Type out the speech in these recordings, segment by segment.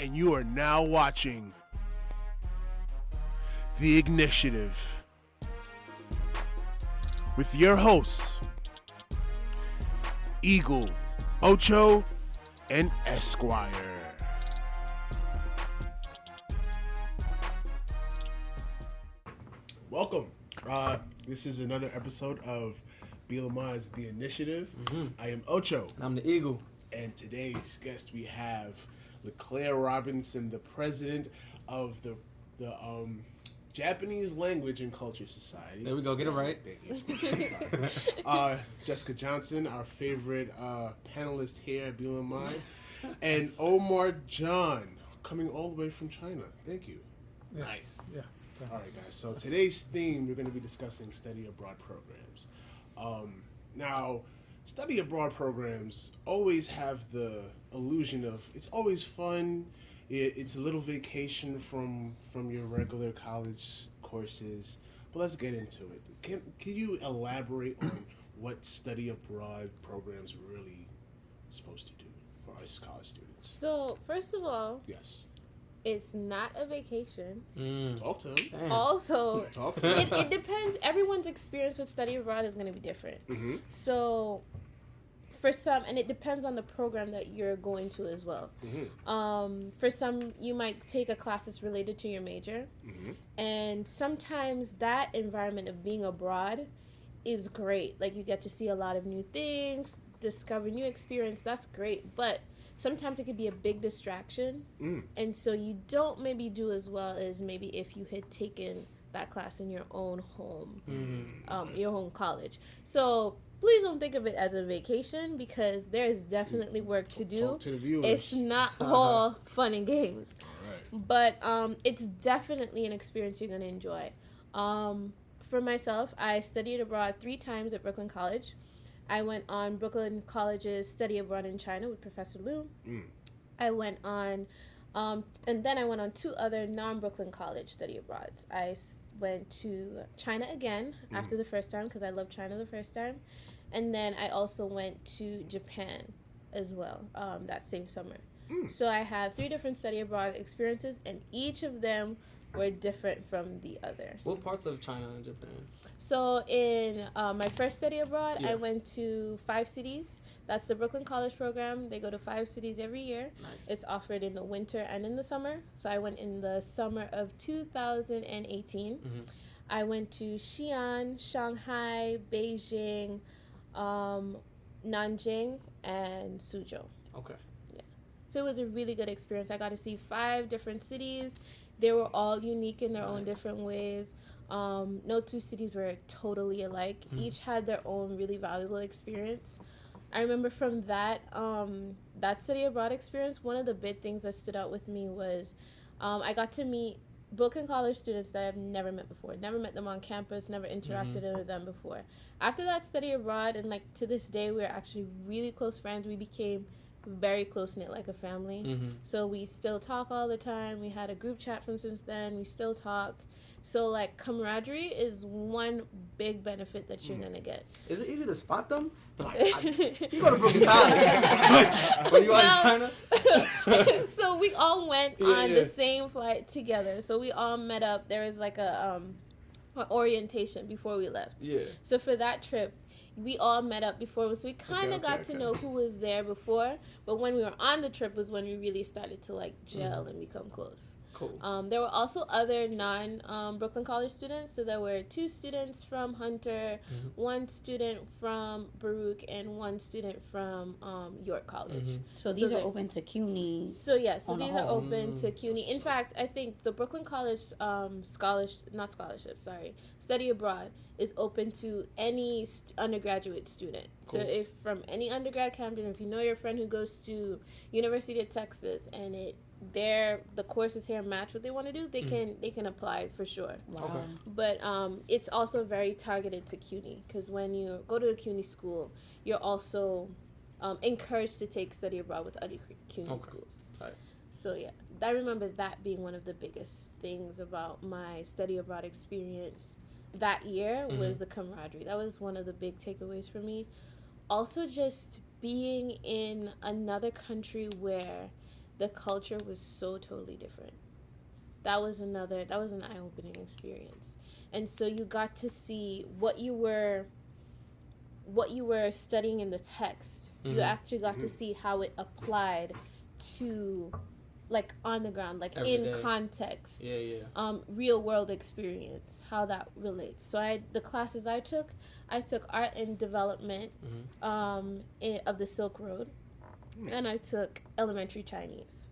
and you are now watching The Initiative with your hosts, Eagle, Ocho, and Esquire. Welcome. This is another episode of BLMI's The Initiative. I am Ocho. And I'm the Eagle. And today's guest we have LeClaire Robinson, the president of the Japanese Language and Culture Society. There we go, get it right. Thank you. Jessica Johnson, our favorite panelist here at BLMI. And Omar John, coming all the way from China. Thank you. Yeah. Nice. Yeah. All right, guys. So today's theme, we're going to be discussing study abroad programs. Now, study abroad programs always have the illusion of it's always fun. It's a little vacation from your regular college courses. But let's get into it. Can you elaborate on what study abroad programs are really supposed to do for us college students? So, first of all, Yes. it's not a vacation. Talk to him. Damn. Also, Talk to him. it depends. Everyone's experience with study abroad is going to be different. Mm-hmm. So, for some, and it depends on the program that you're going to as well. Mm-hmm. For some, you might take a class that's related to your major. Mm-hmm. And sometimes that environment of being abroad is great. Like, you get to see a lot of new things, discover new experience. That's great. But sometimes it could be a big distraction. And so you don't maybe do as well as maybe if you had taken that class in your own home, your home college. So please don't think of it as a vacation because there's definitely work to do. Talk to the viewers. It's not all fun and games. All right. But it's definitely an experience you're going to enjoy. For myself, I studied abroad 3 times at Brooklyn College. I went on Brooklyn College's Study Abroad in China with Professor Liu. I went on, and then I went on 2 other non-Brooklyn College study abroads. I went to China again after the first time because I loved China the first time. And then I also went to Japan as well that same summer. So I have 3 different study abroad experiences, and each of them were different from the other. What parts of China and Japan? So in my first study abroad, I went to 5 cities. That's the Brooklyn College program. They go to 5 cities every year. Nice. It's offered in the winter and in the summer. So I went in the summer of 2018. I went to Xi'an, Shanghai, Beijing, Nanjing, and Suzhou. Okay. So it was a really good experience. I got to see 5 different cities. They were all unique in their own different ways. No 2 cities were totally alike. Each had their own really valuable experience. I remember from that study abroad experience, one of the big things that stood out with me was I got to meet Brooklyn College students that I've never met before. Never met them on campus, never interacted with them before. After that study abroad, and like to this day, we're actually really close friends. We became very close-knit, like a family. So we still talk all the time. We had a group chat from since then. We still talk. So, like, camaraderie is one big benefit that you're going to get. Is it easy to spot them? Like, you go to Brooklyn College. When you out in China? So we all went on the same flight together. So we all met up. There was like an orientation before we left. Yeah. So for that trip, we all met up before, so we kind of got to know who was there before. But when we were on the trip was when we really started to like gel and become close. Cool. There were also other non-Brooklyn College students. So there were 2 students from Hunter, 1 student from Baruch, and 1 student from York College. So these are open to CUNY. So yes, so these are open to CUNY. In fact, I think the Brooklyn College study abroad is open to any undergraduate student. Cool. So if from any undergrad campus, if you know your friend who goes to University of Texas and the courses here match what they want to do, they can apply for sure. Wow. Okay. But it's also very targeted to CUNY because when you go to a CUNY school, you're also encouraged to take study abroad with other CUNY schools. Tight. So yeah, I remember that being one of the biggest things about my study abroad experience that year was the camaraderie. That was one of the big takeaways for me. Also just being in another country where the culture was so totally different. That was an eye-opening experience. And so you got to see what you were studying in the text. You actually got to see how it applied to, like, on the ground, like Every in day. context. Yeah. Real world experience, how that relates. So the classes I took art and development of the Silk Road, and I took elementary Chinese.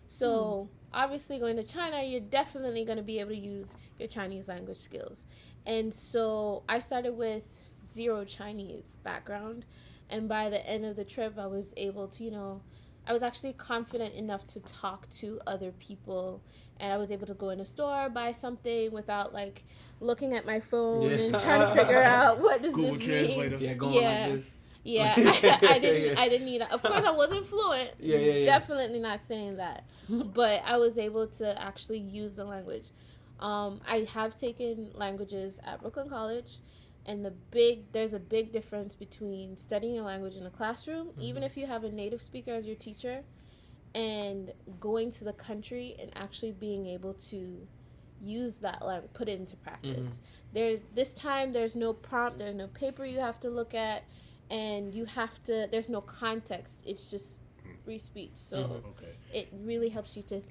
So obviously going to China, you're definitely going to be able to use your Chinese language skills. And so I started with zero Chinese background, and by the end of the trip I was able to, I was actually confident enough to talk to other people, and I was able to go in a store, buy something without like looking at my phone and trying to figure out what does Google this Translator. mean. Yeah, going like this. Yeah, I didn't need. Of course, I wasn't fluent. Yeah. Definitely not saying that, but I was able to actually use the language. I have taken languages at Brooklyn College, and there's a big difference between studying a language in a classroom, even if you have a native speaker as your teacher, and going to the country and actually being able to use that language, put it into practice. There's no prompt, there's no paper you have to look at. And there's no context. It's just free speech. So it really helps you to,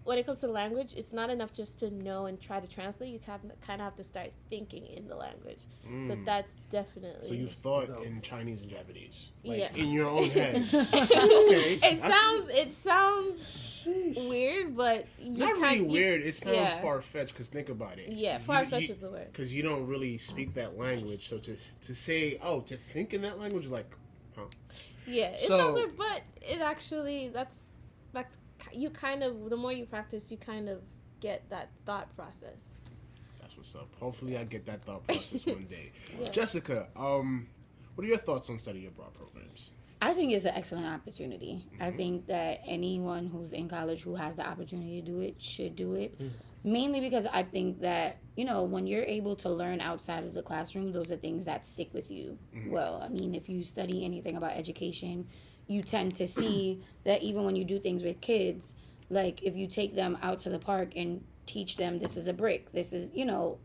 when it comes to language, it's not enough just to know and try to translate. You kind of have to start thinking in the language. So that's definitely. So you've thought in Chinese and Japanese, Yeah. in your own head. It sounds weird, but not really weird. It sounds far-fetched because think about it. Yeah, far-fetched is the word. Because you don't really speak that language, so to say, to think in that language is like, huh? Yeah, it sounds weird, but it actually that's you kind of, the more you practice, you kind of get that thought process. That's what's up. Hopefully, I get that thought process one day. Jessica, what are your thoughts on study abroad programs? I think it's an excellent opportunity. I think that anyone who's in college who has the opportunity to do it should do it. Mainly because I think that, when you're able to learn outside of the classroom, those are things that stick with you. Well, I mean, if you study anything about education, you tend to see that even when you do things with kids, like if you take them out to the park and teach them this is a brick, this is,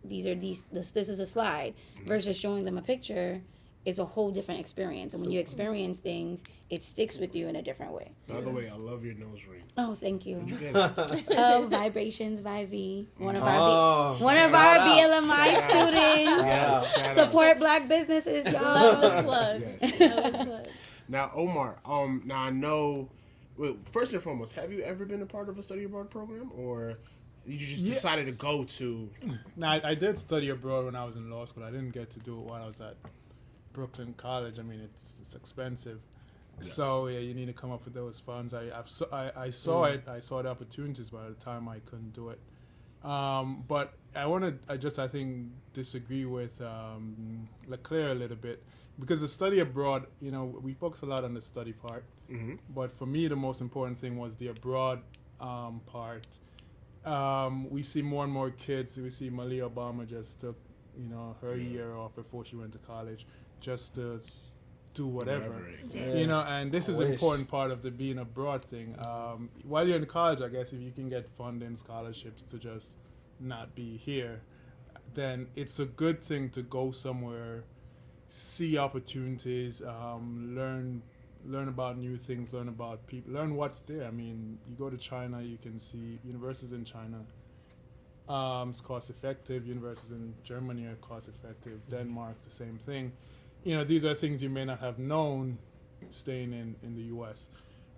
this is a slide, versus showing them a picture, it's a whole different experience. And when you experience things, it sticks with you in a different way. By the way, I love your nose ring. Oh, thank you. Where'd you get it? Vibrations by V. One of our BLMI students. Yes, Support Black businesses, y'all. Love the plug. Yes. Love the plug. Now, Omar, now I know, well, first and foremost, have you ever been a part of a study abroad program, or you just decided to go to? No, I did study abroad when I was in law school. I didn't get to do it while I was at Brooklyn College. I mean, it's expensive. Yes. So, yeah, you need to come up with those funds. I saw it. I saw the opportunities, but at the time I couldn't do it. But I think, disagree with Leclerc a little bit. Because the study abroad, we focus a lot on the study part. But for me, the most important thing was the abroad part. We see more and more kids. We see Malia Obama just took, her year off before she went to college just to do whatever. Exactly. And this is an important part of the being abroad thing. While you're in college, I guess if you can get funding, scholarships to just not be here, then it's a good thing to go somewhere, see opportunities, learn about new things, learn about people, learn what's there. I mean, you go to China, you can see universities in China. It's cost effective. Universities in Germany are cost effective. Denmark's the same thing. These are things you may not have known staying in the U.S.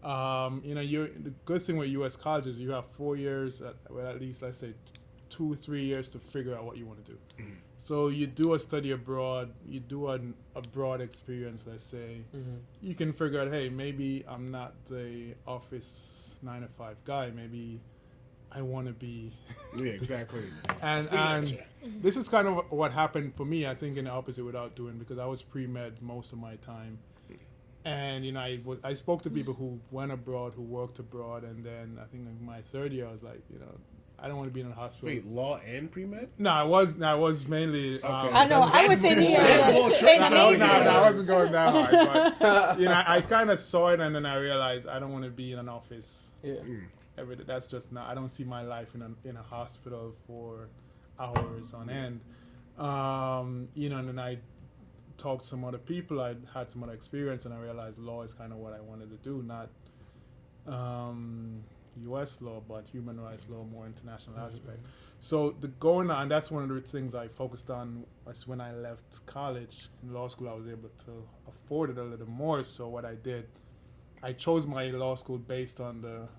The good thing with U.S. colleges, you have 4 years, at least let's say 2-3 years to figure out what you want to do. So you do a study abroad, you do an abroad experience, let's say. You can figure out, hey, maybe I'm not the office 9-to-5 guy. Maybe I want to be. Yeah, exactly. and this is kind of what happened for me, I think, in the opposite without doing, because I was pre-med most of my time. And, I spoke to people who went abroad, who worked abroad, and then I think in my third year I was like, I don't want to be in a hospital. Wait, law and pre-med? No, I was mainly. I know. I was sitting here. No, I wasn't going that hard. But, I kind of saw it, and then I realized I don't want to be in an office. Yeah. Every day. That's just not. I don't see my life in a hospital for hours on end. And then I talked to some other people. I had some other experience, and I realized law is kind of what I wanted to do, not U.S. law, but human rights law, more international aspect. So that's one of the things I focused on was when I left college. In law school, I was able to afford it a little more. So what I did, I chose my law school based on the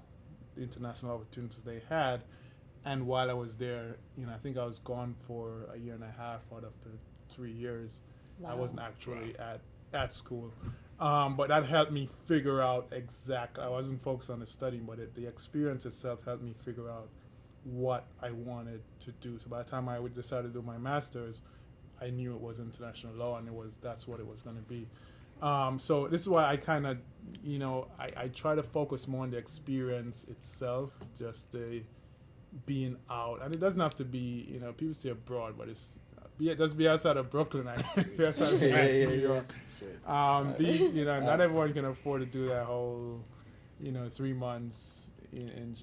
international opportunities they had. And while I was there, I think I was gone for a year and a half out of the 3 years. Wow. I wasn't actually at school. But that helped me figure out exactly. I wasn't focused on the studying, but the experience itself helped me figure out what I wanted to do. So by the time I decided to do my master's, I knew it was international law, and that's what it was going to be. So this is why I kind of, I try to focus more on the experience itself, just the being out. And it doesn't have to be, people say abroad, but just be outside of Brooklyn, be outside of New York. Not everyone can afford to do that whole, 3 months in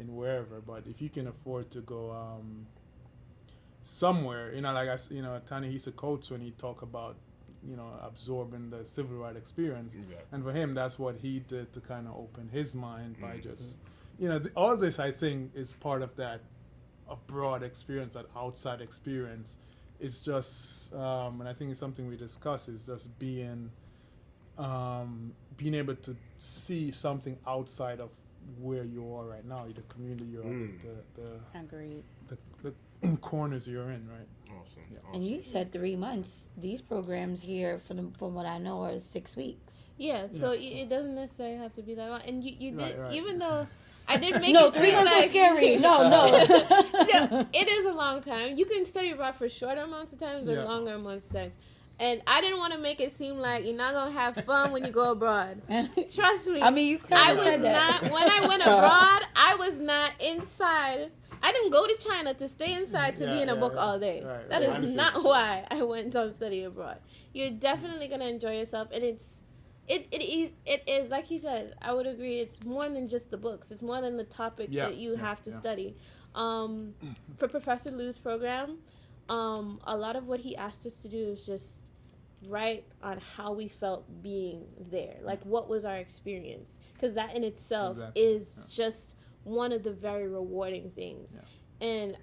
wherever. But if you can afford to go somewhere, Ta-Nehisi Coates, when he talk about, absorbing the civil rights experience, and for him, that's what he did to kind of open his mind by just, all this I think is part of that abroad experience, that outside experience. It's just, and I think it's something we discuss, is just being able to see something outside of where you are right now, the community you're in, Agreed. the corners you're in, right? Awesome. Yeah. And you said 3 months. These programs here, from what I know, are 6 weeks. Yeah, so it doesn't necessarily have to be that long. And you did, Right. even though I did make No, it 3 seem months like, was scary. No. No, it is a long time. You can study abroad for shorter amounts of times or longer amounts of times. And I didn't want to make it seem like you're not going to have fun when you go abroad. Trust me. I mean, you kind of said that. When I went abroad, I was not inside. I didn't go to China to stay inside to be in a book all day. Right, that right. is not why I went to study abroad. You're definitely going to enjoy yourself. And it is, like you said, I would agree, it's more than just the books. It's more than the topic that you have to study. For Professor Liu's program, a lot of what he asked us to do is just write on how we felt being there. Like, what was our experience? Because that in itself is just one of the very rewarding things. Yeah. And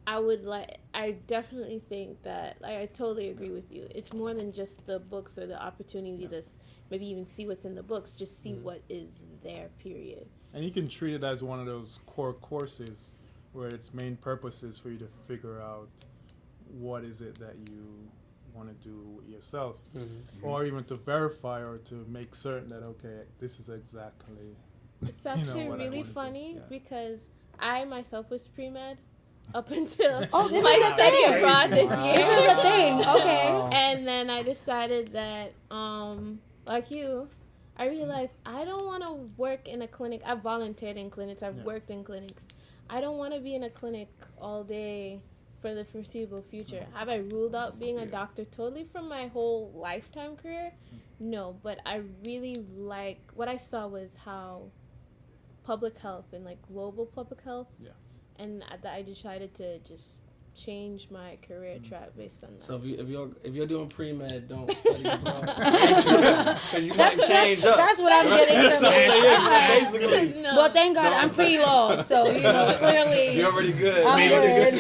I definitely think that, I totally agree with you. It's more than just the books or the opportunity to maybe even see what's in the books, just see what is there, period. And you can treat it as one of those core courses where its main purpose is for you to figure out what is it that you want to do yourself, or even to verify or to make certain that, okay, this is exactly. It's actually really funny because I myself was pre-med up until my study abroad this year. This is a thing, okay. And then I decided that, like you, I realized I don't want to work in a clinic. I've volunteered in clinics. I've worked in clinics. I don't want to be in a clinic all day for the foreseeable future. Have I ruled out being a doctor totally from my whole lifetime career? No, but I really what I saw was how public health and global public health, and I decided to just change my career track based on that. So if you're doing pre-med, don't study abroad. Because you might change up. That's what I'm getting from it. Basically. No. Well, thank God I'm pre-law, so clearly You're already good. I'm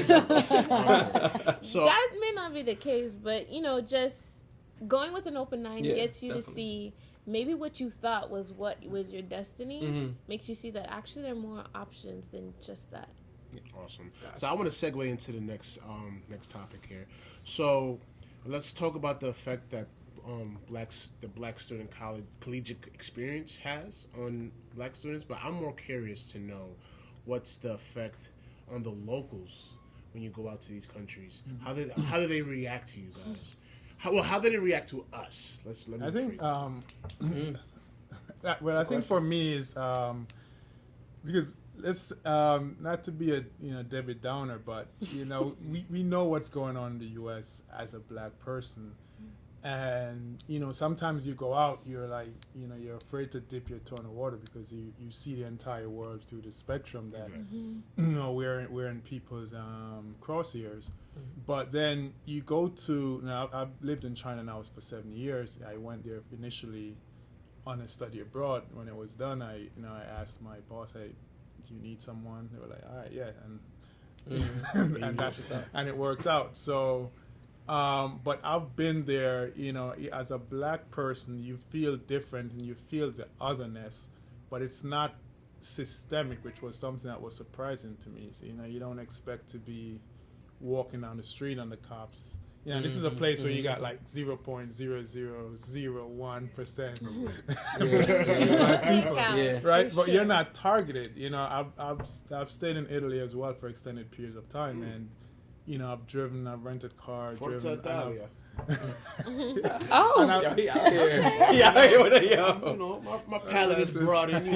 good. So that may not be the case, but just going with an open mind gets you to see maybe what you thought was what was your destiny, makes you see that actually there are more options than just that. Awesome. So I want to segue into the next topic here. So let's talk about the effect that the black student collegiate experience has on black students. But I'm more curious to know what's the effect on the locals when you go out to these countries. How do they react to you guys? How did it react to us? Let me I think phrase it. I think for me is because let's not to be a Debbie Downer, but we know what's going on in the U.S. as a black person, and sometimes you go out, you're like you're afraid to dip your toe in the water because you see the entire world through the spectrum that we're in people's crosshairs. But then you go to I've lived in China now for 7 years. I went there initially on a study abroad. When it was done, I asked my boss, "Hey, do you need someone?" They were like, "All right, yeah," and it worked out. So, but I've been there. As a black person, you feel different and you feel the otherness, but it's not systemic, which was something that was surprising to me. So, you don't expect to be walking down the street and the cops. This is a place where you got like 0.0001%, right? But you're not targeted. I've stayed in Italy as well for extended periods of time, and I've driven, I've rented cars, Forza Italia. Oh, My palate is broadened.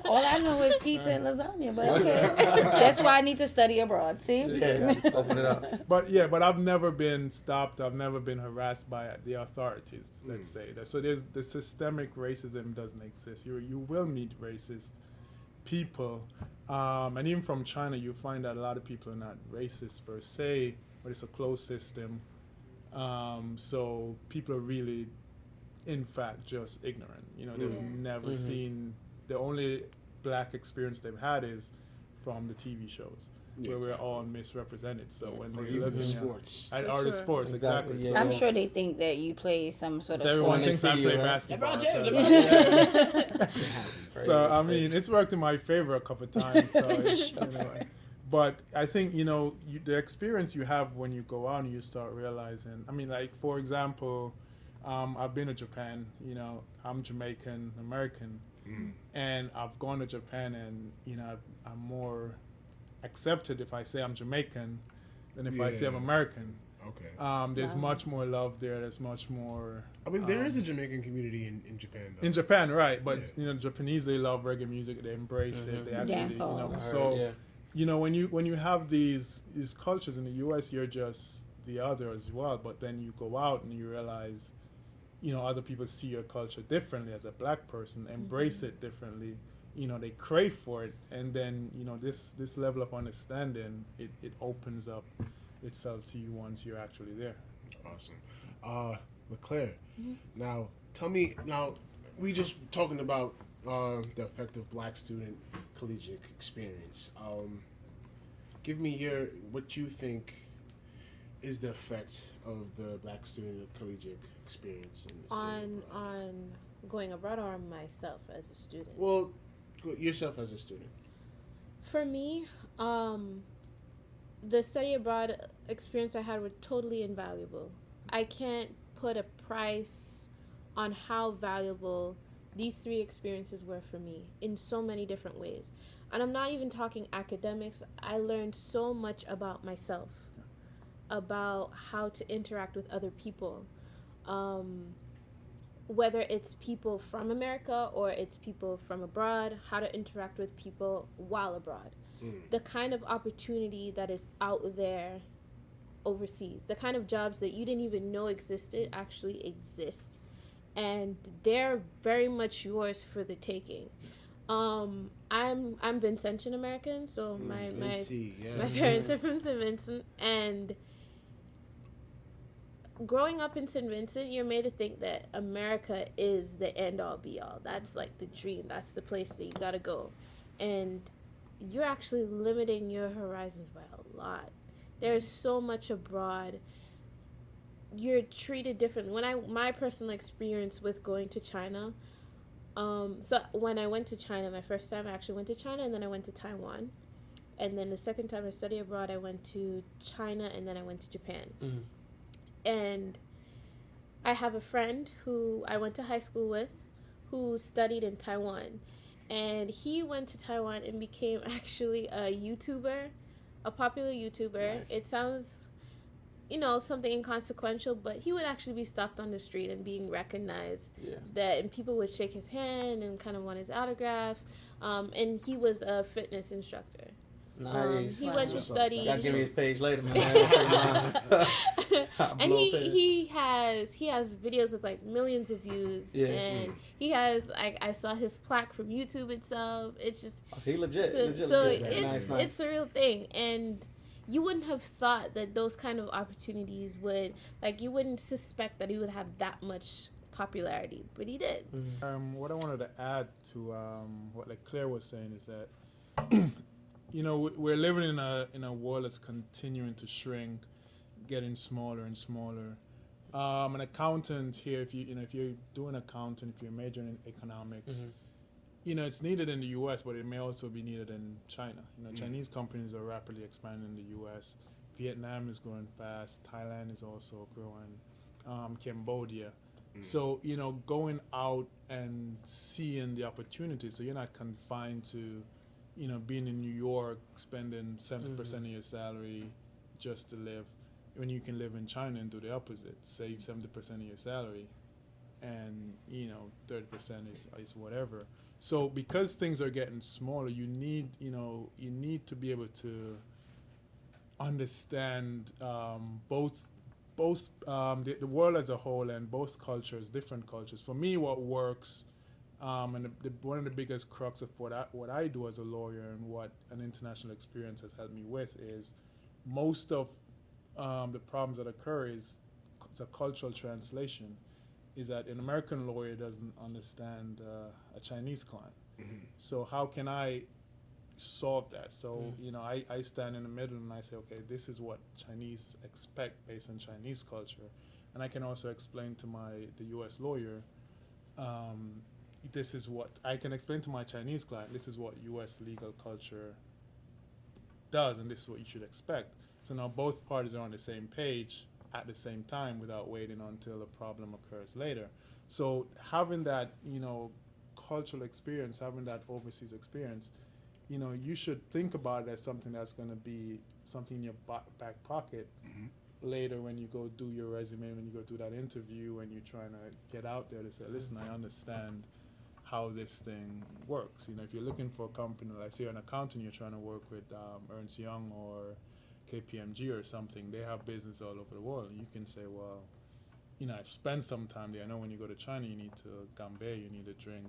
all I know is pizza and lasagna, but okay. That's why I need to study abroad. See? Just open it up. But I've never been stopped. I've never been harassed by the authorities. Let's say that. So there's the systemic racism doesn't exist. You will meet racist people, and even from China, you find that a lot of people are not racist per se, but it's a closed system. So people are really, in fact, just ignorant. They've never seen, the only black experience they've had is from the TV shows where we're all misrepresented. So when Or they even look the in sports. or the sports, exactly. Exactly, So yeah. I'm sure they think that you play some sort of everyone sport. thinks I see play you, right? basketball. Crazy, So that's I mean, it's worked in my favor a couple of times. So but I think the experience you have when you go out and you start realizing. I mean, like for example, I've been to Japan. I'm Jamaican American, and I've gone to Japan, and I'm more accepted if I say I'm Jamaican than if I say I'm American. Okay. There's much more love there. There's much more. I mean, there is a Jamaican community in Japan, though. In Japan, right? But Japanese, they love reggae music. They embrace it. They actually, Dancehall. so when you have these cultures in the U.S., you're just the other as well. But then you go out and you realize, other people see your culture differently as a black person, embrace it differently. They crave for it, and then this level of understanding it opens up itself to you once you're actually there. Awesome. LeClaire, now tell me, we just talking about the effect of black student collegiate experience. Give me what you think is the effect of the black student collegiate experience in the on going abroad or on myself as a student? Well, yourself as a student. For me, the study abroad experience I had were totally invaluable. I can't put a price on how valuable these 3 experiences were for me in so many different ways. And I'm not even talking academics. I learned so much about myself, about how to interact with other people, whether it's people from America or it's people from abroad, how to interact with people while abroad. The kind of opportunity that is out there overseas, the kind of jobs that you didn't even know existed actually exist, and they're very much yours for the taking. I'm Vincentian American, so my parents are from St. Vincent, and growing up in St. Vincent, you're made to think that America is the end all be all. That's like the dream. That's the place that you gotta go, and you're actually limiting your horizons by a lot. There's so much abroad. You're treated differently. My personal experience with going to China, so when I went to China, my first time I actually went to China, and then I went to Taiwan. And then the second time I studied abroad, I went to China, and then I went to Japan. And I have a friend who I went to high school with who studied in Taiwan. And he went to Taiwan and became actually a YouTuber, a popular YouTuber. Nice. It sounds something inconsequential, but he would actually be stopped on the street and being recognized. Yeah. And people would shake his hand and kind of want his autograph. And he was a fitness instructor. Nice. He went to study. Gotta give me his page later, man. And he has videos with like millions of views. Yeah. And he has I saw his plaque from YouTube itself. It's just He legit. so Legit. Nice. it's a real thing. And you wouldn't have thought that those kind of opportunities would, like, you wouldn't suspect that he would have that much popularity, but he did. What I wanted to add to what like Claire was saying is that we're living in a world that's continuing to shrink, getting smaller and smaller. An accountant here, if you're doing accounting, if you're majoring in economics, it's needed in the U.S., but it may also be needed in China. Chinese companies are rapidly expanding in the U.S. Vietnam is growing fast. Thailand is also growing. Cambodia. So, going out and seeing the opportunities, so you're not confined to, being in New York, spending 70% of your salary just to live, when you can live in China and do the opposite, save 70% of your salary, and, 30% is whatever. So because things are getting smaller, you need to be able to understand both the world as a whole and both cultures, different cultures. For me, what works, and one of the biggest crux of what I do as a lawyer and what an international experience has helped me with is most of the problems that occur is it's a cultural translation. Is that an American lawyer doesn't understand a Chinese client. So how can I solve that? So, I stand in the middle and I say, okay, this is what Chinese expect based on Chinese culture. And I can also explain to the U.S. lawyer, this is what, I can explain to my Chinese client, this is what U.S. legal culture does and this is what you should expect. So now both parties are on the same page at the same time without waiting until a problem occurs later. So having that, cultural experience, having that overseas experience, you should think about it as something that's going to be something in your back pocket later when you go do your resume, when you go do that interview, when you're trying to get out there to say, listen, I understand how this thing works. If you're looking for a company, like say you're an accountant, you're trying to work with Ernst Young or KPMG or something, they have business all over the world. You can say, well, I've spent some time there. I know when you go to China, you need to gambe, you need to drink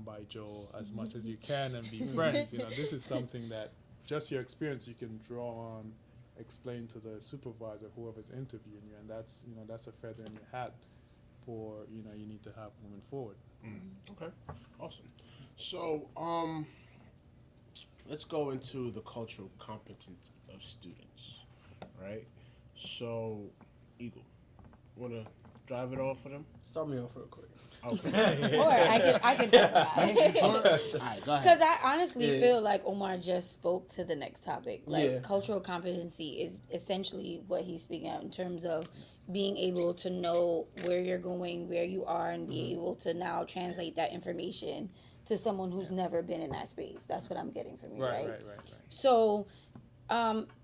by Joe as much as you can and be friends. This is something that just your experience you can draw on, explain to the supervisor, whoever's interviewing you, and that's a feather in your hat for you need to have moving forward. Okay, awesome. So let's go into the cultural competence of students, right? So, Eagle, want to drive it off for them? Start me off real quick. Okay. Or I can talk about it. All right, go ahead. Because I honestly feel like Omar just spoke to the next topic. Like, cultural competency is essentially what he's speaking out in terms of being able to know where you're going, where you are, and be able to now translate that information to someone who's never been in that space. That's what I'm getting from you, right? Right. So,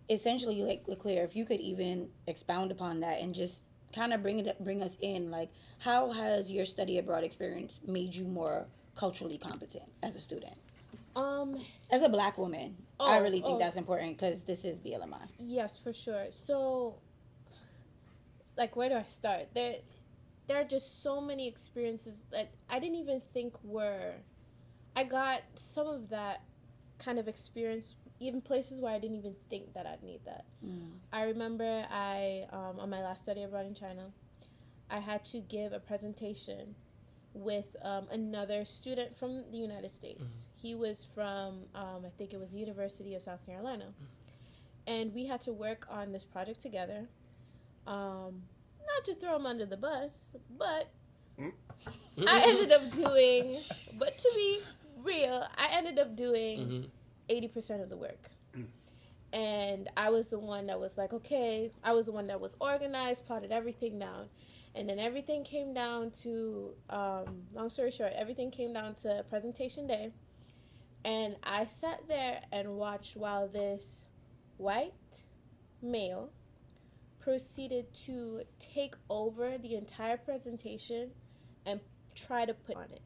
essentially, like Leclerc, if you could even expound upon that and just kind of bring us in, like, how has your study abroad experience made you more culturally competent as a student? As a Black woman, I really think that's important because this is BLMI. Yes, for sure. So, like, where do I start? There are just so many experiences that I didn't even think were. I got some of that kind of experience, even places where I didn't even think that I'd need that. I remember on my last study abroad in China, I had to give a presentation with another student from the United States. He was from, I think it was the University of South Carolina. And we had to work on this project together. Not to throw him under the bus, but I ended up doing, but to be real, I ended up doing 80% of the work. And I was the one that was like, okay, I was the one that was organized, plotted everything down. And then everything came down to, long story short, everything came down to presentation day. And I sat there and watched while this white male proceeded to take over the entire presentation and try to put on it.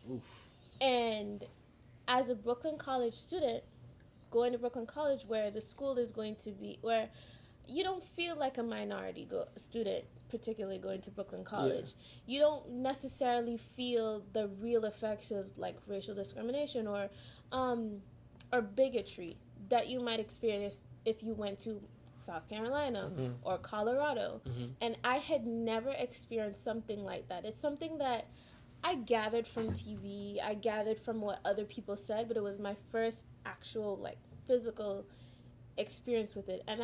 Oof. And as a Brooklyn College student, going to Brooklyn College, where the school is going to be, where you don't feel like a minority student, particularly going to Brooklyn College. Yeah. You don't necessarily feel the real effects of like racial discrimination or bigotry that you might experience if you went to South Carolina or Colorado. And I had never experienced something like that. It's something that I gathered from TV, I gathered from what other people said, but it was my first actual like physical experience with it. And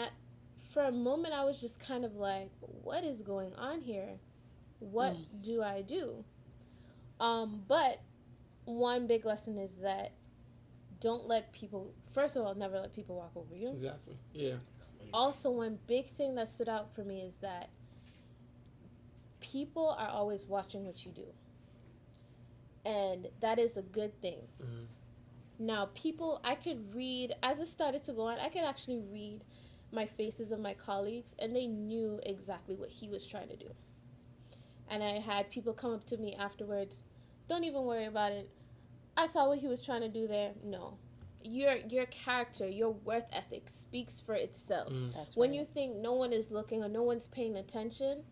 for a moment I was just kind of like, what is going on here? What do I do? But one big lesson is that don't let people, first of all, never let people walk over you. Exactly. Yeah. Also, one big thing that stood out for me is that people are always watching what you do. And that is a good thing. Now, people, I could read, as it started to go on, I could actually read my faces of my colleagues, and they knew exactly what he was trying to do. And I had people come up to me afterwards, don't even worry about it. I saw what he was trying to do there. No. Your character, your worth ethic speaks for itself. When you think no one is looking or no one's paying attention,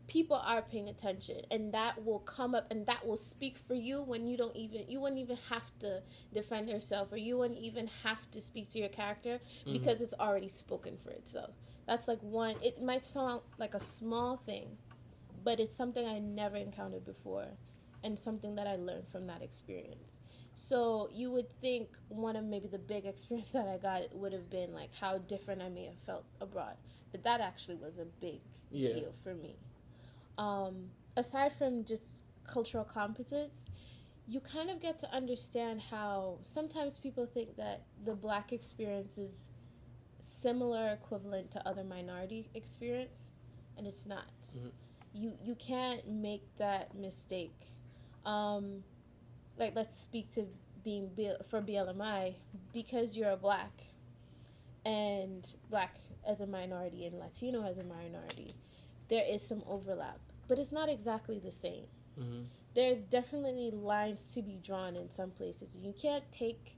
people are paying attention, and that will come up and that will speak for you when you wouldn't even have to defend yourself, or you wouldn't even have to speak to your character because it's already spoken for itself. That's like one, it might sound like a small thing, but it's something I never encountered before and something that I learned from that experience. So you would think one of maybe the big experience that I got would have been like how different I may have felt abroad, but that actually was a big deal for me. Aside from just cultural competence, you kind of get to understand how sometimes people think that the Black experience is similar, equivalent to other minority experience, and it's not. You can't make that mistake. Like, let's speak to being for BLMI, because you're a Black, and Black as a minority and Latino as a minority, there is some overlap, but it's not exactly the same. There's definitely lines to be drawn in some places. You can't take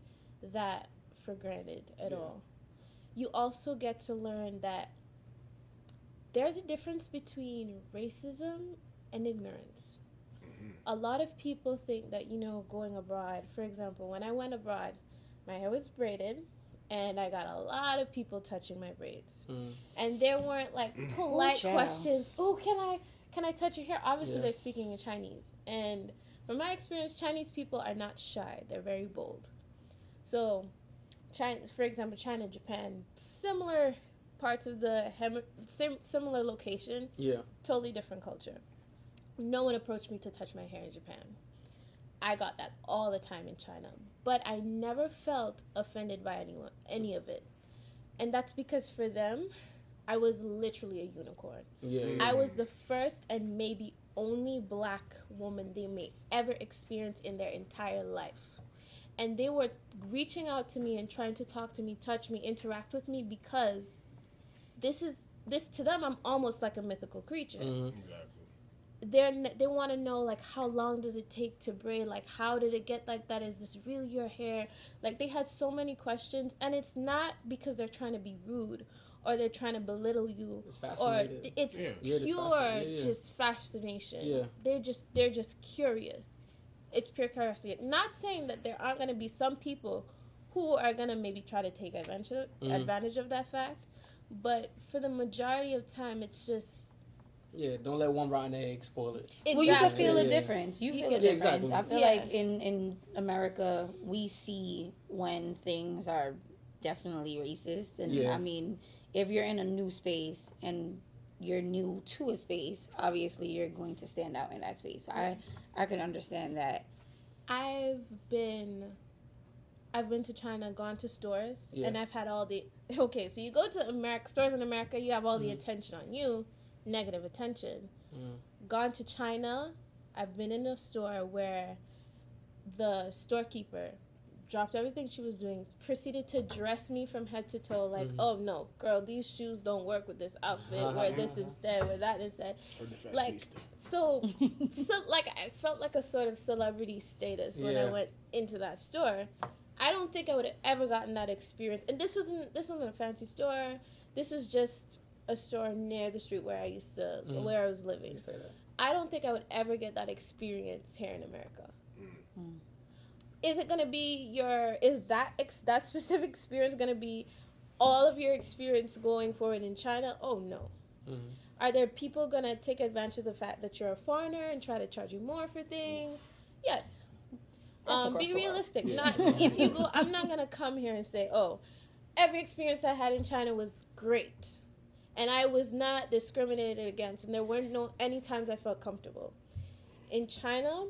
that for granted at all. You also get to learn that there's a difference between racism and ignorance. A lot of people think that, going abroad, for example, when I went abroad, my hair was braided, and I got a lot of people touching my braids. And there weren't like polite questions. Oh, can I touch your hair? Obviously, they're speaking in Chinese. And from my experience, Chinese people are not shy. They're very bold. So, China, for example, China and Japan, similar parts of the similar location. Totally different culture. No one approached me to touch my hair in Japan. I got that all the time in China. But I never felt offended by any of it. And that's because for them, I was literally a unicorn. I was the first and maybe only Black woman they may ever experience in their entire life. And they were reaching out to me and trying to talk to me, touch me, interact with me, because this to them, I'm almost like a mythical creature. They want to know, like, how long does it take to braid? Like, how did it get like that? Is this really your hair? Like, they had so many questions, and it's not because they're trying to be rude or they're trying to belittle you, or it's pure just fascination. They're just curious. It's pure curiosity. Not saying that there aren't going to be some people who are going to maybe try to take advantage of that fact, but for the majority of time, it's just. Don't let one rotten egg spoil it. Exactly. Well, you can feel a difference. You feel a difference. Exactly. I feel like in America, we see when things are definitely racist. And I mean, if you're in a new space and you're new to a space, obviously you're going to stand out in that space. So I can understand that. I've been to China, gone to stores, and I've had all the... Okay, so you go to stores in America, you have all the attention on you. Negative attention. Gone to China, I've been in a store where the storekeeper dropped everything she was doing, proceeded to dress me from head to toe, like, oh no, girl, these shoes don't work with this outfit, wear this instead, wear that instead. Like, so like, I felt like a sort of celebrity status when I went into that store. I don't think I would have ever gotten that experience. And this wasn't a fancy store. This was just a store near the street where I used to, where I was living. I don't think I would ever get that experience here in America. Is it going to be that specific experience going to be all of your experience going forward in China? Oh, no. Are there people going to take advantage of the fact that you're a foreigner and try to charge you more for things? Yes. Be realistic. Not if you go. I'm not gonna come here and say, "Oh, every experience I had in China was great, and I was not discriminated against, and there weren't any times I felt comfortable." In China,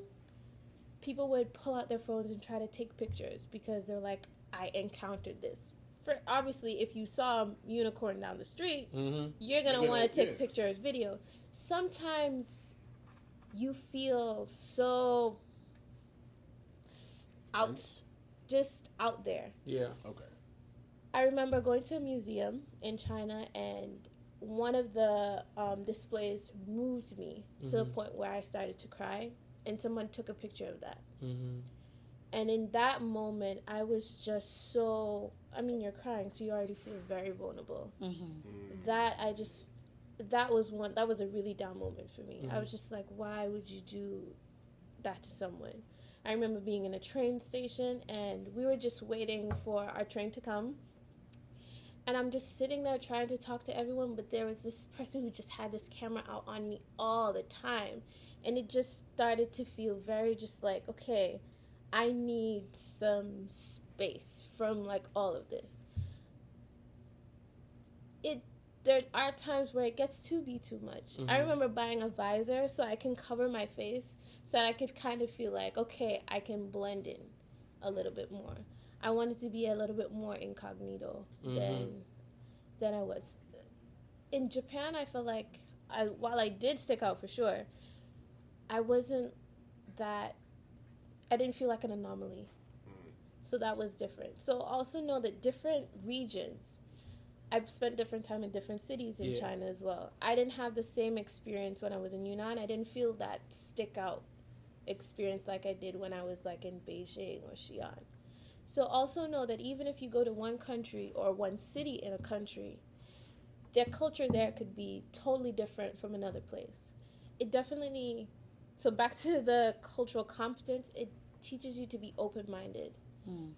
people would pull out their phones and try to take pictures because they're like, "I encountered this." Obviously, if you saw a unicorn down the street, you're gonna want to take pictures, video. Sometimes you feel so just out there. Yeah. Okay. I remember going to a museum in China, and one of the displays moved me to the point where I started to cry, and someone took a picture of that. And in that moment, I was just so, I mean, you're crying, so you already feel very vulnerable. That was a really down moment for me. I was just like, why would you do that to someone? I remember being in a train station, and we were just waiting for our train to come. And I'm just sitting there trying to talk to everyone, but there was this person who just had this camera out on me all the time. And it just started to feel very just like, okay, I need some space from, like, all of this. There are times where it gets to be too much. I remember buying a visor so I can cover my face, so that I could kind of feel like, okay, I can blend in a little bit more. I wanted to be a little bit more incognito than I was. In Japan, I felt like, while I did stick out for sure, I didn't feel like an anomaly. So that was different. So also know that different regions, I've spent different time in different cities in China as well. I didn't have the same experience when I was in Yunnan. I didn't feel that stick out experience like I did when I was like in Beijing or Xi'an. So also know that even if you go to one country or one city in a country, their culture there could be totally different from another place. It definitely, so back to the cultural competence, it teaches you to be open-minded,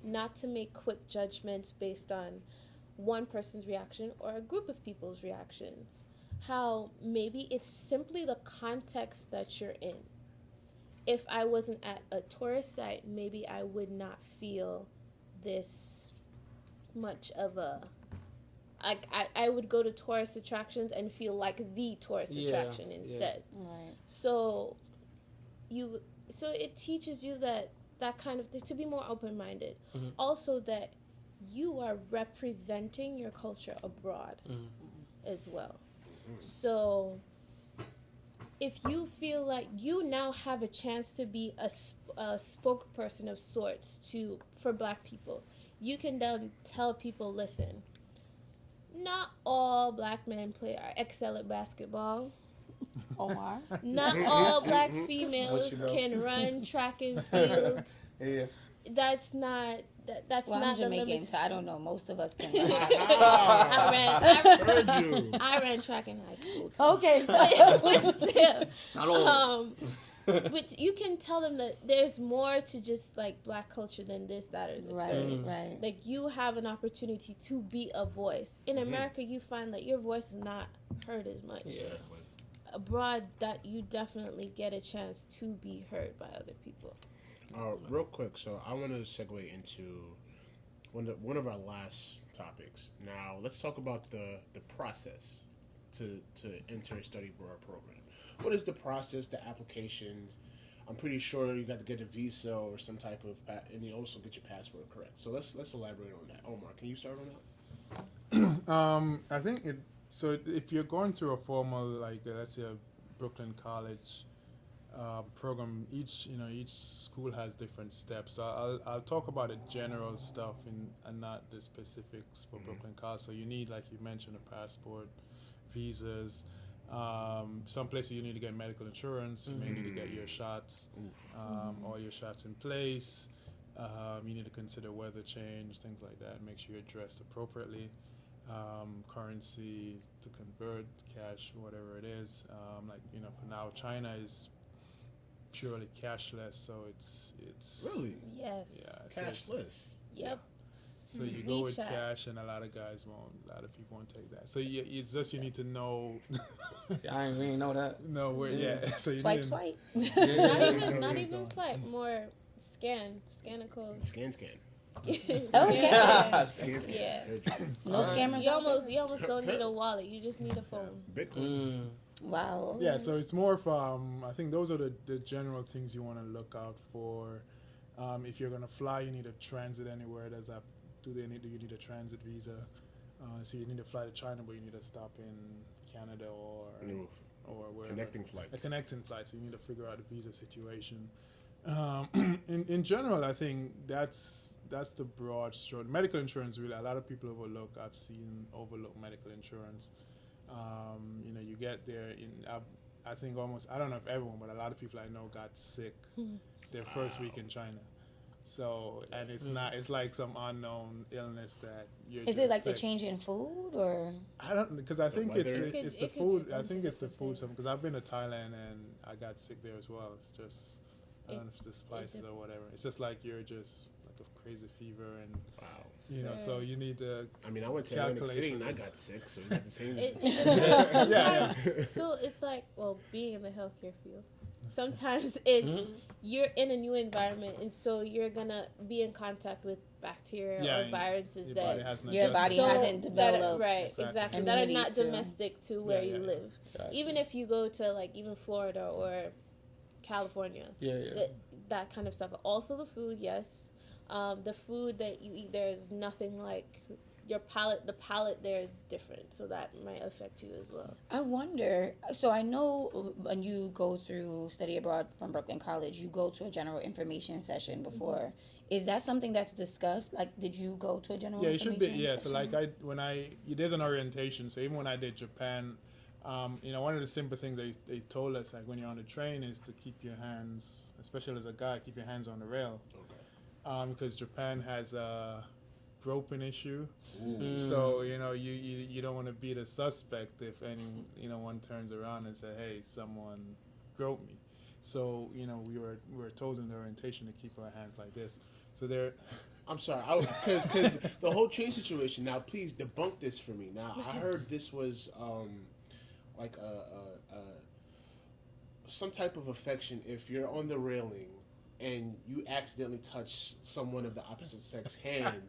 not to make quick judgments based on one person's reaction or a group of people's reactions. How maybe it's simply the context that you're in. If I wasn't at a tourist site, maybe I would not feel this much of a, like, I would go to tourist attractions and feel like the tourist attraction instead. Right. So it teaches you that kind of, to be more open-minded. Also that you are representing your culture abroad as well. So if you feel like you now have a chance to be a spokesperson of sorts for Black people, you can then tell people, listen, not all Black men excel at basketball. Omar. Not all Black females can run track and field. That's not that's well, not I'm Jamaican, the limit. so I don't know. Most of us can. I ran track in high school too. Okay, so but still, Not all. but you can tell them that there's more to just like Black culture than this, that, or the third. right. Like you have an opportunity to be a voice. In America, you find that your voice is not heard as much. Abroad, that you definitely get a chance to be heard by other people. Real quick, so I want to segue into one of our last topics. Now, let's talk about the process to enter a study abroad program. What is the process, the applications? I'm pretty sure you got to get a visa or some type of, and you also get your passport correct. So let's elaborate on that. Omar, can you start on that? I think so if you're going through a formal, like let's say a Brooklyn College program. Each school has different steps. So I'll talk about the general stuff and not the specifics for Brooklyn College. So you need, like you mentioned, a passport, visas. Some places you need to get medical insurance. You may need to get your shots, all your shots in place. You need to consider weather change, things like that. Make sure you're dressed appropriately. Currency to convert, cash, whatever it is. For now, China is purely cashless, so it's Really? Yes. yeah, Cashless. Yep. So you go with cash, and a lot of people won't take that. So it's just you need to know. See, we ain't know that. No, where So you Swipe. Not even swipe. More scan a code. Scan. Okay. Scan. Yeah. No scammers. You almost don't need a wallet. You just need a phone. Bitcoin. Wow. Yeah, so it's more of I think those are the general things you want to look out for. If you're gonna fly, you need a transit anywhere. Do you need a transit visa? So you need to fly to China, but you need to stop in Canada or wherever. Connecting flights. A connecting flight. So you need to figure out the visa situation. In general, I think that's the broad stroke. Medical insurance, really, a lot of people overlook. I've seen overlook medical insurance. You get there I think almost, I don't know if everyone, but a lot of people I know got sick their first week in China. So, and it's like some unknown illness that you're Is just it like sick. the change in food or? I don't, because I think weather? it's the food. I think it's the food. Because I've been to Thailand and I got sick there as well. It's just, I don't know if it's the spices or whatever. It's just like you're just like a crazy fever and so you need to. I mean, I went to Atlantic calculate City for and I this. got sick, so it's the same. Yeah. So it's like, being in the healthcare field. Sometimes it's you're in a new environment, and so you're gonna be in contact with bacteria or viruses your that body hasn't Your body adjusted. hasn't developed. Exactly. That are not Immunity domestic to where you live. Gotcha. Even if you go to like even Florida or California, that kind of stuff. Also the food, yes. The food that you eat there is nothing like your palate. The palate there is different, so that might affect you as well. I wonder. So I know when you go through study abroad from Brooklyn College, you go to a general information session before. Is that something that's discussed? Like, did you go to a general information Yeah, it should be. Yeah, session? so like there's an orientation. So even when I did Japan, one of the simple things they told us, like when you're on the train, is to keep your hands, especially as a guy, keep your hands on the rail. Okay. Because Japan has a groping issue. So you don't want to be the suspect if one turns around and say, hey, someone groped me. So we were told in the orientation to keep our hands like this. So there. I'm sorry, because the whole train situation. Now, please debunk this for me. Now, I heard this was like some type of affection if you're on the railing and you accidentally touch someone of the opposite sex hand.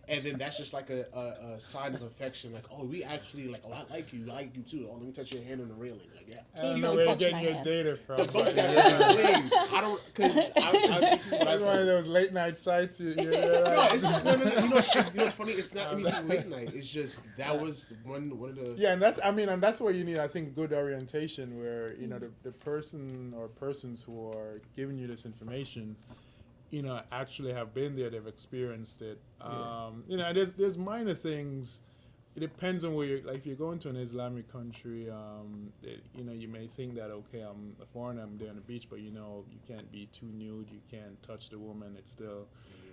And then that's just like a sign of affection, like, oh, we actually, like, oh, I like you too. Oh, let me touch your hand on the railing, like, yeah. I don't Please know don't where you're touch getting my your hands. data from. Debunk that, please. I don't, because this is what It's I've one of heard. those late night sites. You're No, like, it's not. No. You know what's funny? It's not anything late night. It's just that was one of the. yeah, and that's where you need, I think, good orientation, where the person or persons who are giving you this information, actually have been there, they've experienced it. There's minor things. It depends on where you're, like, if you're going to an Islamic country, you may think that, okay, I'm a foreigner, I'm there on the beach, but you can't be too nude, you can't touch the woman, it's still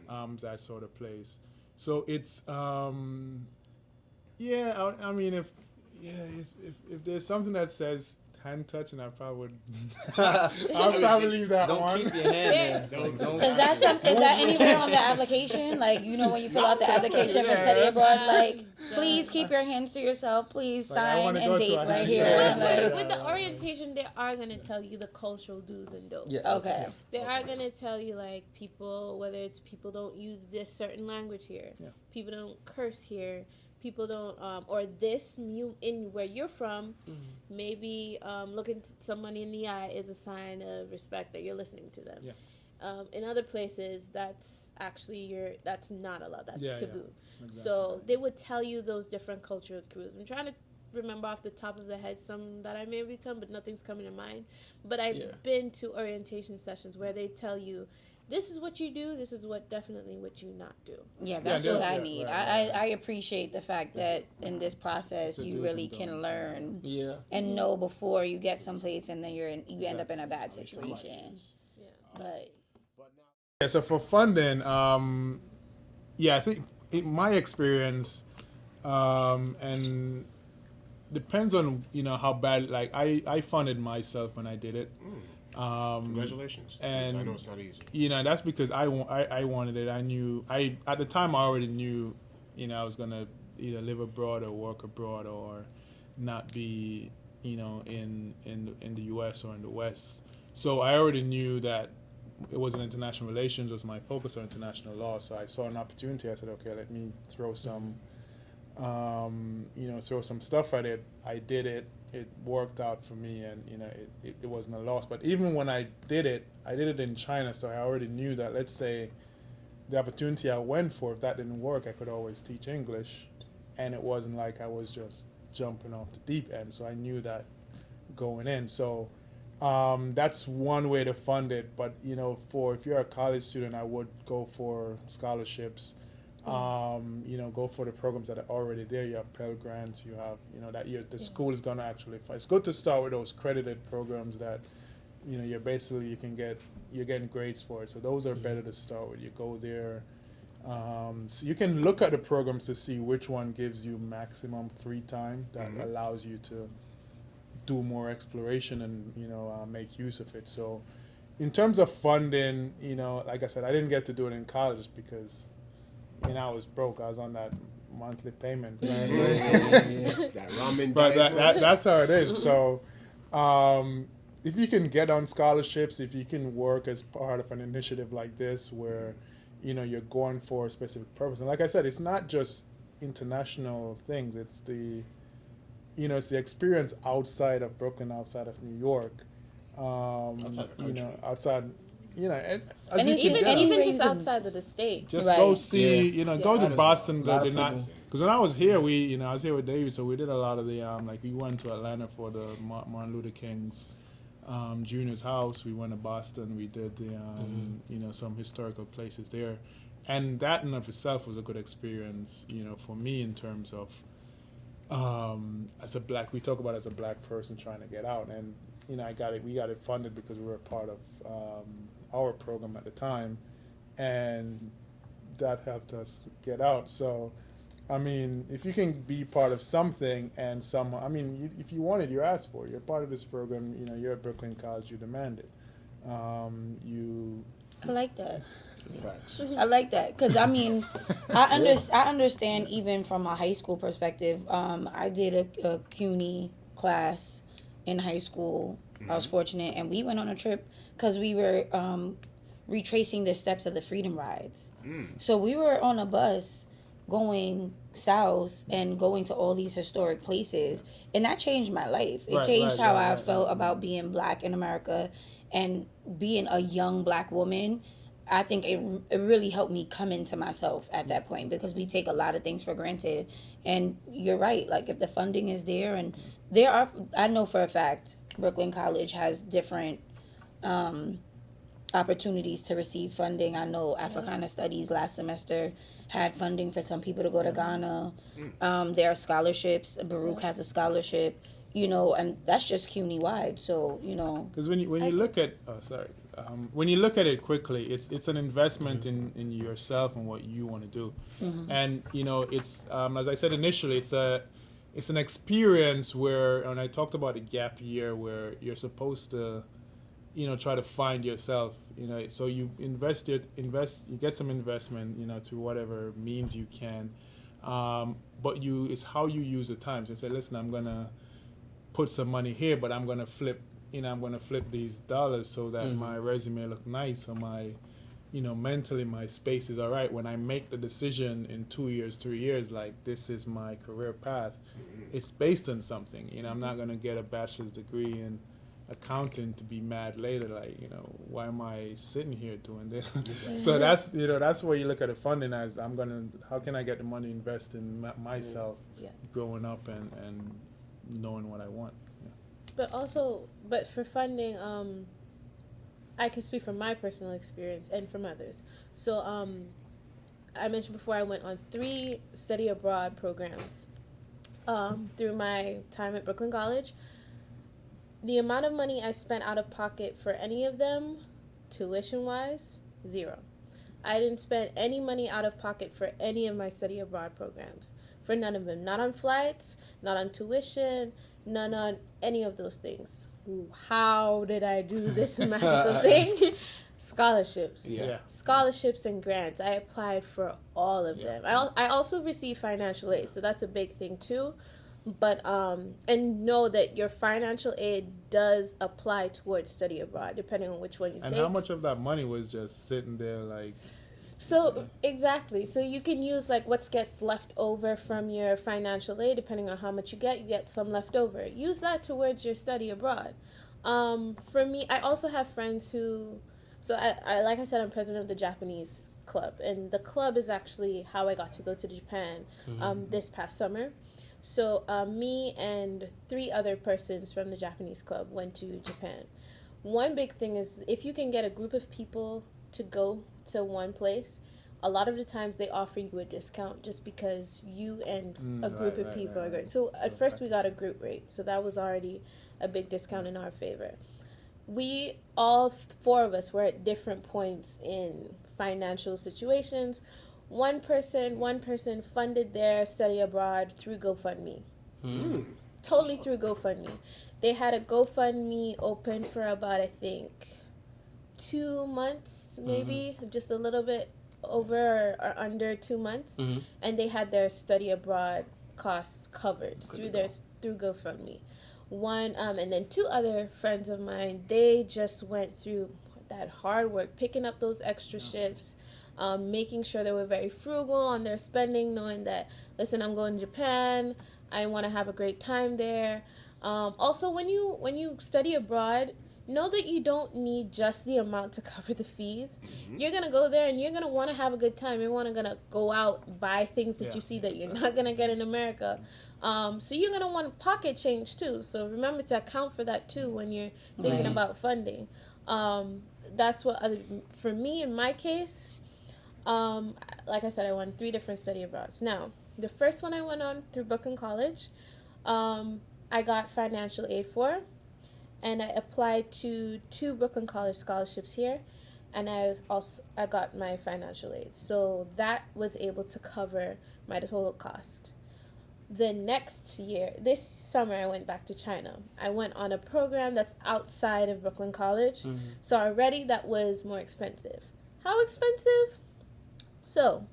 that sort of place. So it's, if there's something that says hand touching, I probably would. I'll probably leave that Don't one. keep your hand there. Don't. Is that anywhere on the application? Like, when you fill out the application for study abroad, like, please keep your hands to yourself. Please Like, I sign wanna and go to date a right hand here. job. Like, With the orientation, they are going to tell you the cultural do's and don'ts. Yes. okay. They are going to tell you, like, whether it's people don't use this certain language here, people don't curse here, people don't, or this, in where you're from, maybe looking someone in the eye is a sign of respect that you're listening to them. Yeah. In other places, that's that's not allowed. That's taboo. Exactly. So they would tell you those different cultural cues. I'm trying to remember off the top of the head some that I may have done, but nothing's coming to mind. But I've been to orientation sessions where they tell you, this is what you do, this is what you not do. Yeah, that's what I need. I appreciate the fact that in this process you really can learn and know before you get someplace and then you end up in a bad situation. Yeah, so for funding, I think in my experience, and depends on how bad. Like I funded myself when I did it. Congratulations. And I know it's not easy. That's because I wanted it. I knew at the time I already knew, I was gonna either live abroad or work abroad or not be, in the U.S. or in the West. So I already knew that it was international relations was my focus on international law. So I saw an opportunity. I said, okay, let me throw some, throw some stuff at it. I did it. It worked out for me, and it wasn't a loss. But even when I did it in China, so I already knew that, let's say the opportunity I went for, if that didn't work, I could always teach English, and it wasn't like I was just jumping off the deep end. So I knew that going in. So that's one way to fund it. But if you're a college student, I would go for scholarships. Go for the programs that are already there. You have Pell Grants, you have, the school is going to actually fight. It's good to start with those credited programs that, you're getting grades for it. So those are better to start with. You go there. So you can look at the programs to see which one gives you maximum free time that allows you to do more exploration and, make use of it. So in terms of funding, like I said, I didn't get to do it in college because I was broke. I was on that monthly payment. That ramen but diet. that's how it is. So if you can get on scholarships, if you can work as part of an initiative like this where, you're going for a specific purpose. And like I said, it's not just international things. It's the, it's the experience outside of Brooklyn, outside of New York. Outside the country. Outside... and even just outside of the state. Just go see, go to Boston. Because when I was here, I was here with David, so we did a lot of the, we went to Atlanta for the Martin Luther King's Jr.'s house. We went to Boston. We did the, some historical places there. And that in of itself was a good experience, for me in terms of, we talk about as a black person trying to get out. And, we got it funded because we were a part of our program at the time, and that helped us get out. So, if you can be part of something and if you want it, you ask for it. You're part of this program, you're at Brooklyn College, you demand it. I like that. Facts. I like that because I understand even from a high school perspective. I did a CUNY class in high school. I was fortunate, and we went on a trip because we were retracing the steps of the Freedom Rides. So we were on a bus going south and going to all these historic places, and that changed my life. It changed how I felt about being black in America and being a young black woman. I think it really helped me come into myself at that point because we take a lot of things for granted. And you're right, like if the funding is there, and I know for a fact Brooklyn College has different opportunities to receive funding. I know Africana Studies last semester had funding for some people to go to Ghana. There are scholarships. Baruch has a scholarship, and that's just CUNY wide. So, because when you look at when you look at it quickly, it's an investment in yourself and what you want to do, and it's as I said initially, it's an experience where, and I talked about a gap year where you're supposed to, try to find yourself, so you you get some investment, to whatever means you can, but it's how you use the time. So say, listen, I'm gonna put some money here, but I'm gonna flip these dollars so that my resume look nice, or my, mentally my space is all right. When I make the decision in 2 years, 3 years, like this is my career path, it's based on something. I'm not gonna get a bachelor's degree in accounting to be mad later, like, why am I sitting here doing this? So that's where you look at the funding as, how can I get the money to invest in myself growing up and knowing what I want. But for funding, I can speak from my personal experience and from others. So I mentioned before I went on 3 study abroad programs through my time at Brooklyn College. The amount of money I spent out of pocket for any of them, tuition-wise, 0. I didn't spend any money out of pocket for any of my study abroad programs. For none of them. Not on flights, not on tuition, none on any of those things. How did I do this magical thing? Scholarships. Yeah. Scholarships and grants. I applied for all of them. I also received financial aid, so that's a big thing too. But and know that your financial aid does apply towards study abroad, depending on which one you take. And how much of that money was just sitting there, like? So exactly. So you can use like what gets left over from your financial aid, depending on how much you get some left over. Use that towards your study abroad. For me, I also have friends who. So I like I said, I'm president of the Japanese club, and the club is actually how I got to go to Japan this past summer. So me and 3 other persons from the Japanese club went to Japan. One big thing is if you can get a group of people to go to one place, a lot of the times they offer you a discount just because you and a group of people are going. So at first we got a group rate, so that was already a big discount in our favor. We all 4 of us were at different points in financial situations. One person funded their study abroad through GoFundMe. Totally through GoFundMe. They had a GoFundMe open for about, I think, 2 months, maybe, just a little bit over or under 2 months, and they had their study abroad costs covered through GoFundMe. One, and then 2 other friends of mine, they just went through that hard work, picking up those extra shifts, making sure they were very frugal on their spending, knowing that, listen, I'm going to Japan, I want to have a great time there. Also, when you study abroad, know that you don't need just the amount to cover the fees. You're going to go there and you're going to want to have a good time. You're going to go out, buy things that you see that you're not going to get in America. So you're going to want pocket change too. So remember to account for that too when you're thinking about funding. That's what, for me, in my case, like I said, I went 3 different study abroads. Now, the first one I went on through Brooklyn College, I got financial aid for, and I applied to 2 Brooklyn College scholarships here, and I got my financial aid. So that was able to cover my total cost. The next year, this summer, I went back to China. I went on a program that's outside of Brooklyn College, so already that was more expensive. How expensive? So,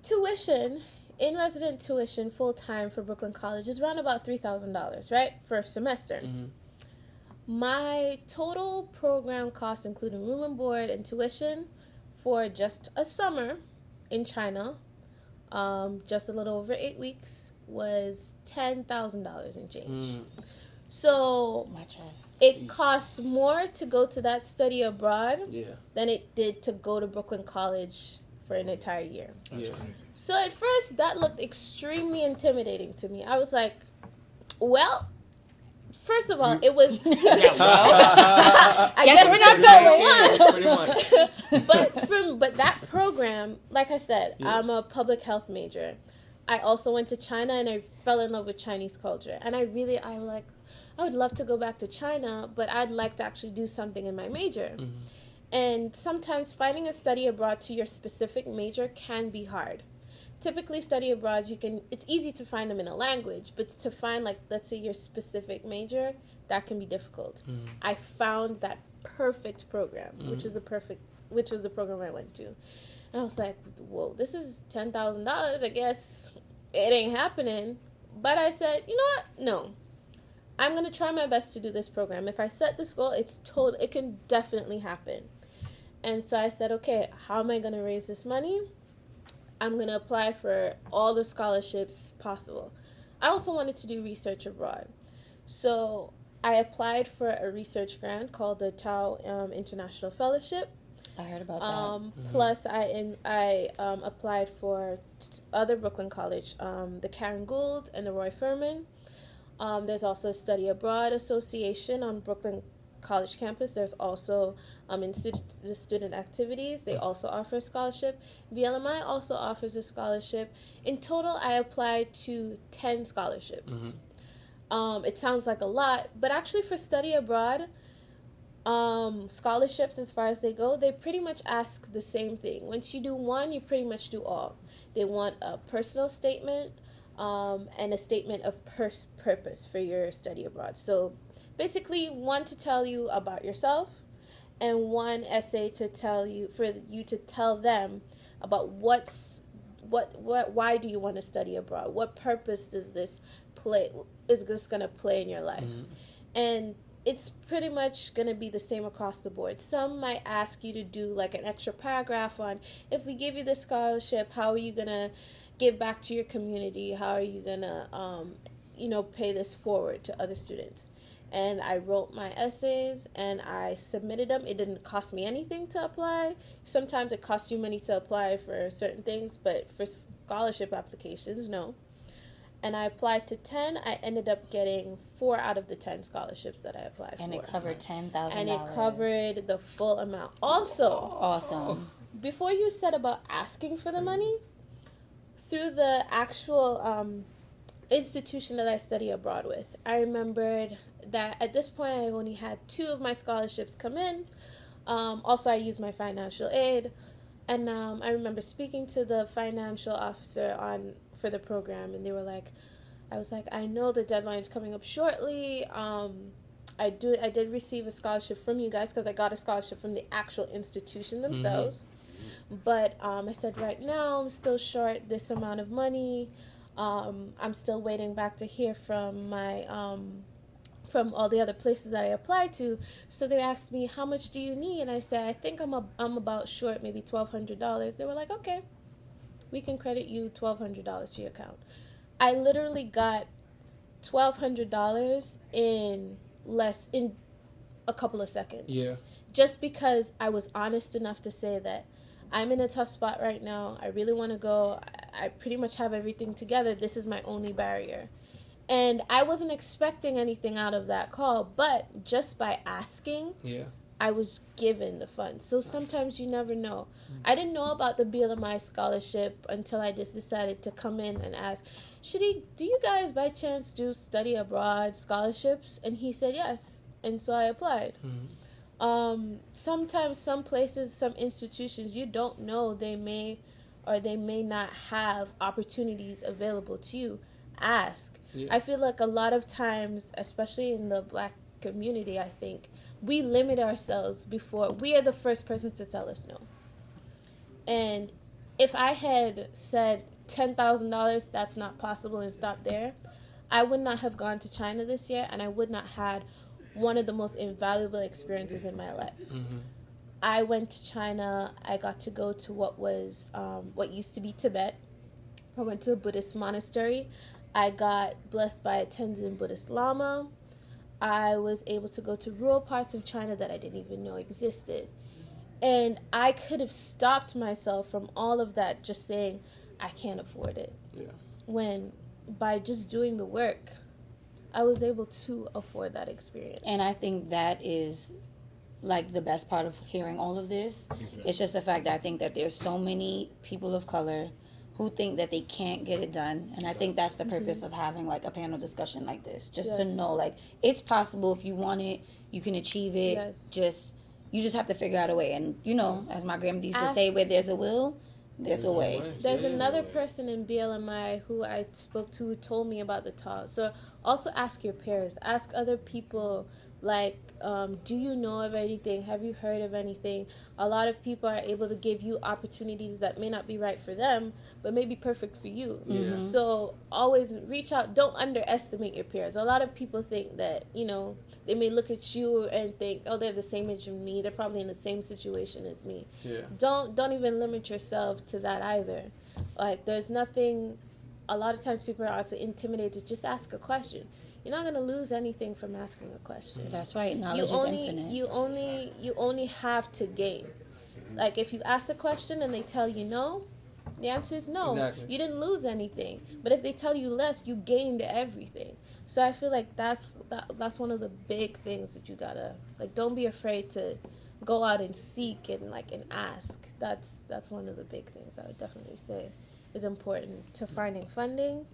tuition, in-resident tuition, full-time for Brooklyn College is around about $3,000, right, for a semester. My total program cost, including room and board and tuition, for just a summer in China, just a little over 8 weeks, was $10,000 in change. So it costs more to go to that study abroad than it did to go to Brooklyn College for an entire year. So at first, that looked extremely intimidating to me. I was like, well, first of all, it was... I guess we're not going. But that program, like I said, I'm a public health major. I also went to China, and I fell in love with Chinese culture. And I would love to go back to China, but I'd like to actually do something in my major. And sometimes finding a study abroad to your specific major can be hard. Typically, study abroads, it's easy to find them in a language, but to find, like, let's say your specific major, that can be difficult. I found that perfect program, which was the program I went to. And I was like, whoa, this is $10,000. I guess it ain't happening. But I said, you know what? No. I'm going to try my best to do this program. If I set this goal, it can definitely happen. And so I said, okay, how am I going to raise this money? I'm going to apply for all the scholarships possible. I also wanted to do research abroad. So I applied for a research grant called the Tao International Fellowship. I heard about that. Plus, I applied for other Brooklyn College, the Karen Gould and the Roy Furman. There's also a Study Abroad Association on Brooklyn College campus. There's also the student activities. They also offer a scholarship. BLMI also offers a scholarship. In total, I applied to 10 scholarships. It sounds like a lot, but actually for study abroad, scholarships, as far as they go, they pretty much ask the same thing. Once you do one, you pretty much do all. They want a personal statement and a statement of purpose for your study abroad. So basically, one to tell you about yourself and one essay to tell you, for you to tell them about why do you want to study abroad? What purpose is this going to play in your life? And it's pretty much going to be the same across the board. Some might ask you to do like an extra paragraph on, if we give you this scholarship, how are you going to give back to your community? How are you going to, pay this forward to other students? And I wrote my essays and I submitted them. It didn't cost me anything to apply. Sometimes it costs you money to apply for certain things, but for scholarship applications, no. And I applied to 10. I ended up getting 4 out of the 10 scholarships that I applied And for. it covered $10,000. And it covered the full amount. Also, awesome. Before you said about asking for the money, through the actual institution that I study abroad with, I remembered that at this point I only had 2 of my scholarships come in. Also, I used my financial aid. And I remember speaking to the financial officer for the program, and they were like, I know the deadline's coming up shortly. I did receive a scholarship from you guys because I got a scholarship from the actual institution themselves. But I said, right now I'm still short this amount of money. I'm still waiting back to hear from my from all the other places that I applied to. So they asked me, how much do you need? And I said, I think I'm about short, maybe $1,200. They were like, okay, we can credit you $1,200 to your account. I literally got $1,200 in a couple of seconds. Yeah. Just because I was honest enough to say that I'm in a tough spot right now. I really want to go. I pretty much have everything together. This is my only barrier. And I wasn't expecting anything out of that call, but just by asking, I was given the funds. So sometimes you never know. I didn't know about the BLMI scholarship until I just decided to come in and ask, do you guys by chance do study abroad scholarships? And he said yes. And so I applied. Sometimes some places, some institutions, you don't know, they may or they may not have opportunities available to you. Ask. I feel like a lot of times, especially in the Black community, I think, we limit ourselves before we are the first person to tell us no. And if I had said $10,000, that's not possible, and stopped there, I would not have gone to China this year, and I would not had one of the most invaluable experiences in my life. I went to China. I got to go to what used to be Tibet. I went to a Buddhist monastery. I got blessed by a Tenzin Buddhist Lama. I was able to go to rural parts of China that I didn't even know existed. And I could have stopped myself from all of that just saying, I can't afford it. When by just doing the work, I was able to afford that experience. And I think that is like the best part of hearing all of this. It's just the fact that I think that there's so many people of color who think that they can't get it done. And I think that's the purpose of having like a panel discussion like this. Just to know like it's possible. If you want it, you can achieve it. You just have to figure out a way. And as my grandmother used to say, where there's a will, there's a way. There's another person in BLMI who I spoke to who told me about the talk. So also ask your peers. Ask other people, like, do you know of anything? Have you heard of anything? A lot of people are able to give you opportunities that may not be right for them, but may be perfect for you. So always reach out. Don't underestimate your peers. A lot of people think that, they may look at you and think, oh, they're the same age as me. They're probably in the same situation as me. Don't even limit yourself to that either. Like, there's nothing. A lot of times people are also intimidated. Just ask a question. You're not going to lose anything from asking a question. That's right. Knowledge is infinite. You only have to gain. Like, if you ask a question and they tell you no, the answer is no. Exactly. You didn't lose anything. But if they tell you less, you gained everything. So I feel like that's one of the big things that you gotta, like, don't be afraid to go out and seek and ask. That's one of the big things I would definitely say is important to finding funding.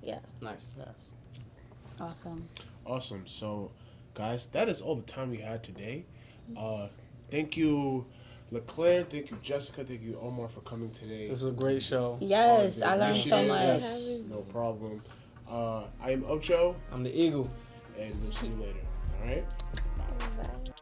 Yeah. Nice. Yes. Awesome. So, guys, that is all the time we had today. Thank you, LeClaire. Thank you, Jessica. Thank you, Omar, for coming today. This was a great show. Yes, I learned so much. No problem. I am Ocho. I'm the Eagle. And we'll see you later. All right? Bye.